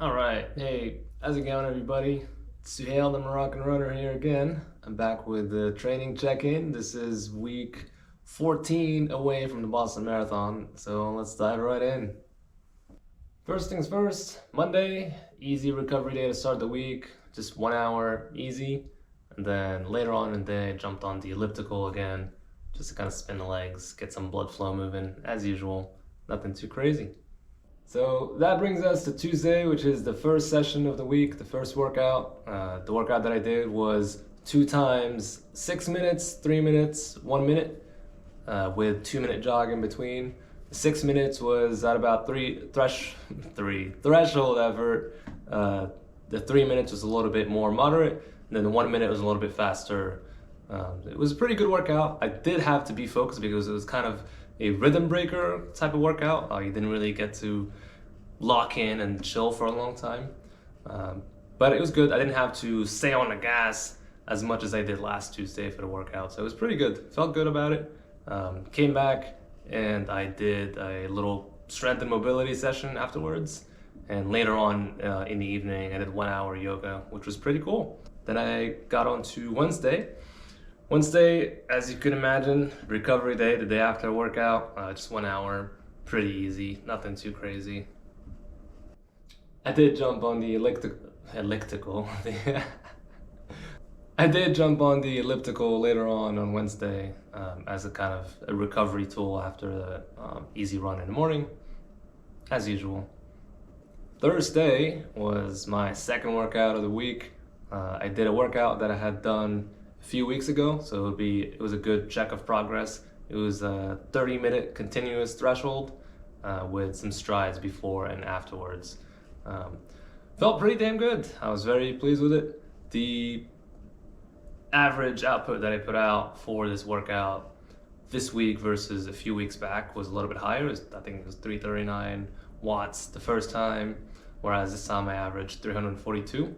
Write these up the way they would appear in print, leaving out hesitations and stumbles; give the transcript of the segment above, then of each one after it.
All right. Hey, how's it going, everybody? It's Suhail, the Moroccan runner here again. I'm back with the training check-in. This is week 14 away from the Boston Marathon, so let's dive right in. First things first, Monday, easy recovery day to start the week, just 1 hour, easy. And then later on in the day, jumped on the elliptical again, just to kind of spin the legs, get some blood flow moving, as usual. Nothing too crazy. So that brings us to Tuesday, which is the first session of the week, the first workout. The workout that I did was 2 times 6 minutes, 3 minutes, 1 minute, with 2 minute jog in between. 6 minutes was at about three threshold effort. The 3 minutes was a little bit more moderate, and then the 1 minute was a little bit faster. It was a pretty good workout. I did have to be focused because it was kind of a rhythm breaker type of workout. You didn't really get to lock in and chill for a long time. But it was good. I didn't have to stay on the gas as much as I did last Tuesday for the workout. So it was pretty good. Felt good about it. Came back and I did a little strength and mobility session afterwards. And later on in the evening, I did 1 hour yoga, which was pretty cool. Then I got on to Wednesday. Wednesday, as you can imagine, recovery day, the day after a workout, just 1 hour, pretty easy, nothing too crazy. I did jump on the elliptical. I did jump on the elliptical later on Wednesday as a kind of a recovery tool after the easy run in the morning, as usual. Thursday was my second workout of the week. I did a workout that I had done a few weeks ago, so it was a good check of progress. It was a 30-minute continuous threshold with some strides before and afterwards. Felt pretty damn good. I was very pleased with it. The average output that I put out for this workout this week versus a few weeks back was a little bit higher. I think it was 339 watts the first time, whereas this time I averaged 342.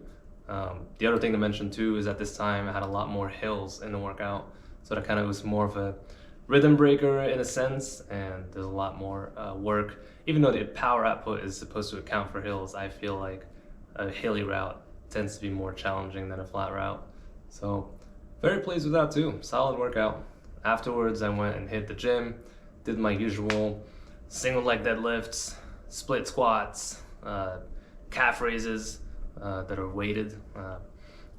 The other thing to mention too is that this time I had a lot more hills in the workout, so that kind of was more of a rhythm breaker in a sense, and there's a lot more work. Even though the power output is supposed to account for hills, I feel like a hilly route tends to be more challenging than a flat route. So very pleased with that too. Solid workout. Afterwards, I went and hit the gym, did my usual single leg deadlifts, split squats, calf raises that are weighted,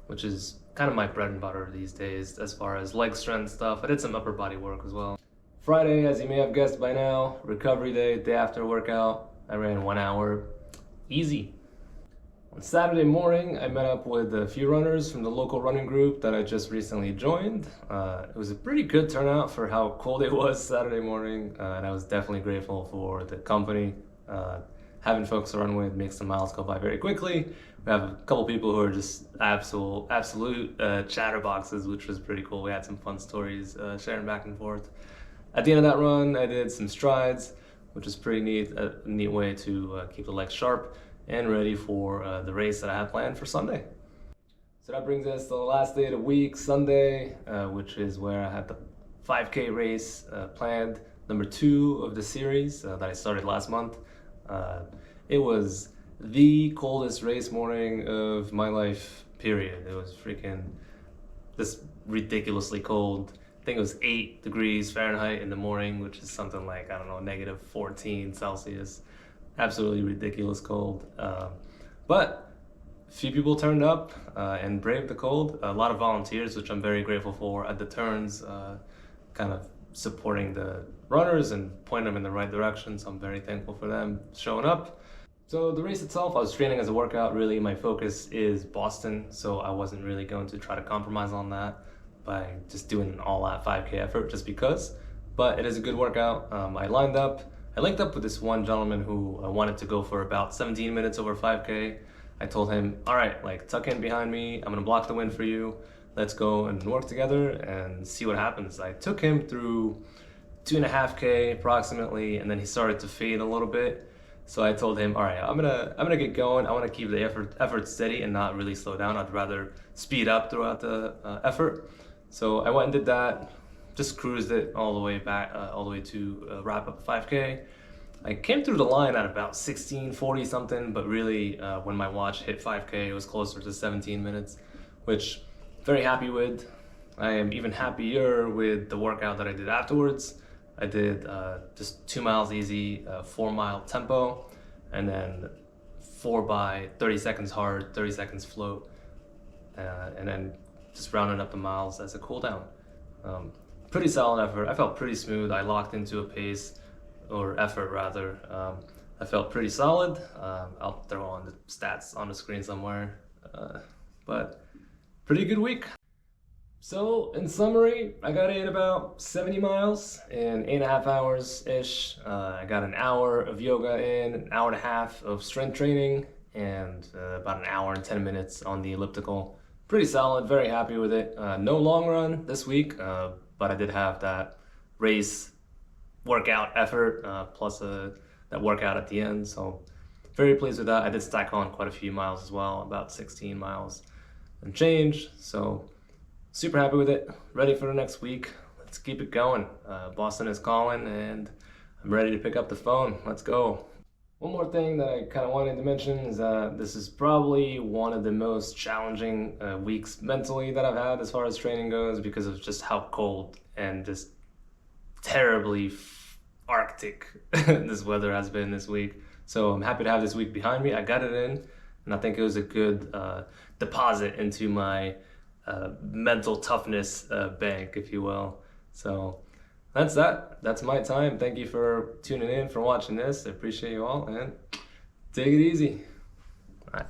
which is kind of my bread and butter these days as far as leg strength stuff. I did some upper body work as well. Friday, as you may have guessed by now, recovery day after workout. I ran 1 hour, easy. On Saturday morning, I met up with a few runners from the local running group that I just recently joined. It was a pretty good turnout for how cold it was Saturday morning, and I was definitely grateful for the company. Having folks to run with makes the miles go by very quickly. We have a couple people who are just absolute chatterboxes, which was pretty cool. We had some fun stories sharing back and forth. At the end of that run, I did some strides, which is pretty neat, a neat way to keep the legs sharp and ready for the race that I have planned for Sunday. So that brings us to the last day of the week, Sunday, which is where I had the 5K race planned, number 2 of the series that I started last month. It was the coldest race morning of my life, period. It was freaking just ridiculously cold. I think it was 8 degrees Fahrenheit in the morning, which is something like, I don't know, negative 14 Celsius. Absolutely ridiculous cold. But a few people turned up and braved the cold. A lot of volunteers, which I'm very grateful for at the turns, kind of supporting the runners and pointing them in the right direction. So I'm very thankful for them showing up. So the race itself, I was training as a workout. Really, my focus is Boston, so I wasn't really going to try to compromise on that by just doing an all-out 5K effort just because. But it is a good workout. I linked up with this one gentleman who wanted to go for about 17 minutes over 5K. I told him, all right, like tuck in behind me. I'm gonna block the wind for you. Let's go and work together and see what happens. I took him through 2.5K approximately, and then he started to fade a little bit. So I told him, all right, I'm gonna get going. I want to keep the effort steady and not really slow down. I'd rather speed up throughout the effort. So I went and did that. Just cruised it all the way back, all the way to wrap up 5K. I came through the line at about 16:40 something, but really when my watch hit 5K, it was closer to 17 minutes, which very happy with. I am even happier with the workout that I did afterwards. I did just 2 miles easy, 4 mile tempo, and then 4 by 30 seconds hard, 30 seconds float, and then just rounding up the miles as a cool down. Pretty solid effort. I felt pretty smooth. I locked into a pace, or effort rather. I felt pretty solid. I'll throw on the stats on the screen somewhere, but pretty good week. So in summary, I got in about 70 miles in 8.5 hours-ish. I got an hour of yoga in, an hour and a half of strength training, and about an hour and 10 minutes on the elliptical. Pretty solid, very happy with it. No long run this week, but I did have that race workout effort plus that workout at the end, so very pleased with that. I did stack on quite a few miles as well, about 16 miles and change, so super happy with it. Ready for the next week. Let's keep it going. Boston is calling and I'm ready to pick up the phone. Let's go. One more thing that I kind of wanted to mention is this is probably one of the most challenging weeks mentally that I've had as far as training goes, because of just how cold and just terribly Arctic this weather has been this week. So I'm happy to have this week behind me. I got it in, and I think it was a good deposit into my mental toughness bank, if you will. So that's that. That's my time. Thank you for tuning in, for watching this. I appreciate you all, and take it easy. All right.